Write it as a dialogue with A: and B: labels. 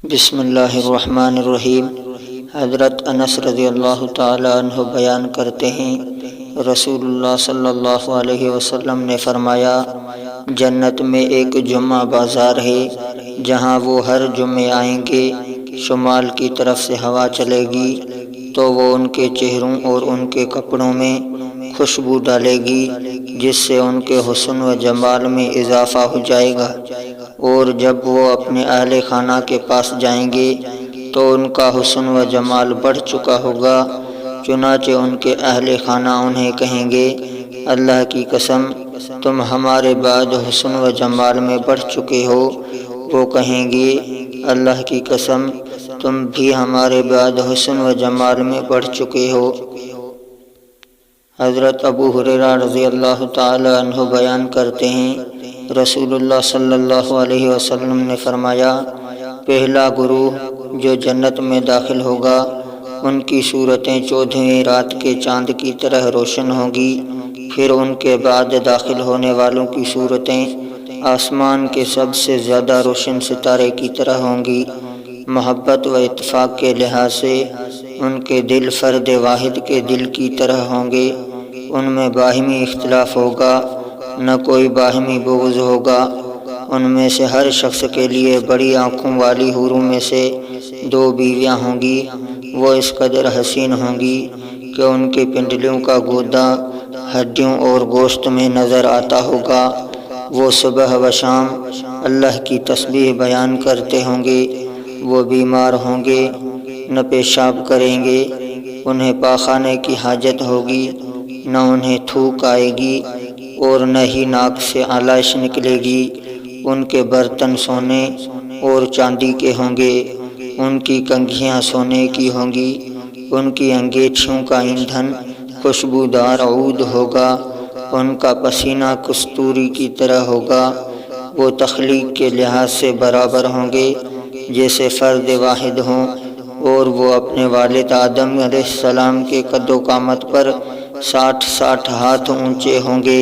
A: بسم اللہ الرحمن الرحیم۔ حضرت انس رضی اللہ تعالی عنہ بیان کرتے ہیں، رسول اللہ صلی اللہ علیہ وسلم نے فرمایا، جنت میں ایک جمعہ بازار ہے جہاں وہ ہر جمعے آئیں گے۔ شمال کی طرف سے ہوا چلے گی تو وہ ان کے چہروں اور ان کے کپڑوں میں خوشبو ڈالے گی، جس سے ان کے حسن و جمال میں اضافہ ہو جائے گا، اور جب وہ اپنے اہل خانہ کے پاس جائیں گے تو ان کا حسن و جمال بڑھ چکا ہوگا، چنانچہ ان کے اہل خانہ انہیں کہیں گے، اللہ کی قسم تم ہمارے بعد حسن و جمال میں بڑھ چکے ہو۔ وہ کہیں گے، اللہ کی قسم تم بھی ہمارے بعد حسن و جمال میں بڑھ چکے ہو۔ حضرت ابو ہریرہ رضی اللہ تعالی عنہ بیان کرتے ہیں، رسول اللہ صلی اللہ علیہ وسلم نے فرمایا، پہلا گروہ جو جنت میں داخل ہوگا ان کی صورتیں 14ویں رات کے چاند کی طرح روشن ہوں گی، پھر ان کے بعد داخل ہونے والوں کی صورتیں آسمان کے سب سے زیادہ روشن ستارے کی طرح ہوں گی۔ محبت و اتفاق کے لحاظ سے ان کے دل فرد واحد کے دل کی طرح ہوں گے، ان میں باہمی اختلاف ہوگا، نہ کوئی باہمی بغض ہوگا۔ ان میں سے ہر شخص کے لیے بڑی آنکھوں والی حوروں میں سے 2 بیویاں ہوں گی، وہ اس قدر حسین ہوں گی کہ ان کے پنڈلیوں کا گودا ہڈیوں اور گوشت میں نظر آتا ہوگا۔ وہ صبح و شام اللہ کی تسبیح بیان کرتے ہوں گے، وہ بیمار ہوں گے، نہ پیشاب کریں گے، انہیں پاخانے کی حاجت ہوگی، نہ انہیں تھوک آئے گی اور نہ ہی ناک سے آلائش نکلے گی۔ ان کے برتن سونے اور چاندی کے ہوں گے، ان کی کنگھیاں سونے کی ہوں گی، ان کی انگیٹھیوں کا ایندھن خوشبودار عود ہوگا، ان کا پسینہ کستوری کی طرح ہوگا۔ وہ تخلیق کے لحاظ سے برابر ہوں گے جیسے فرد واحد ہوں، اور وہ اپنے والد آدم علیہ السلام کے قد و قامت پر 60 ہاتھ اونچے ہوں گے۔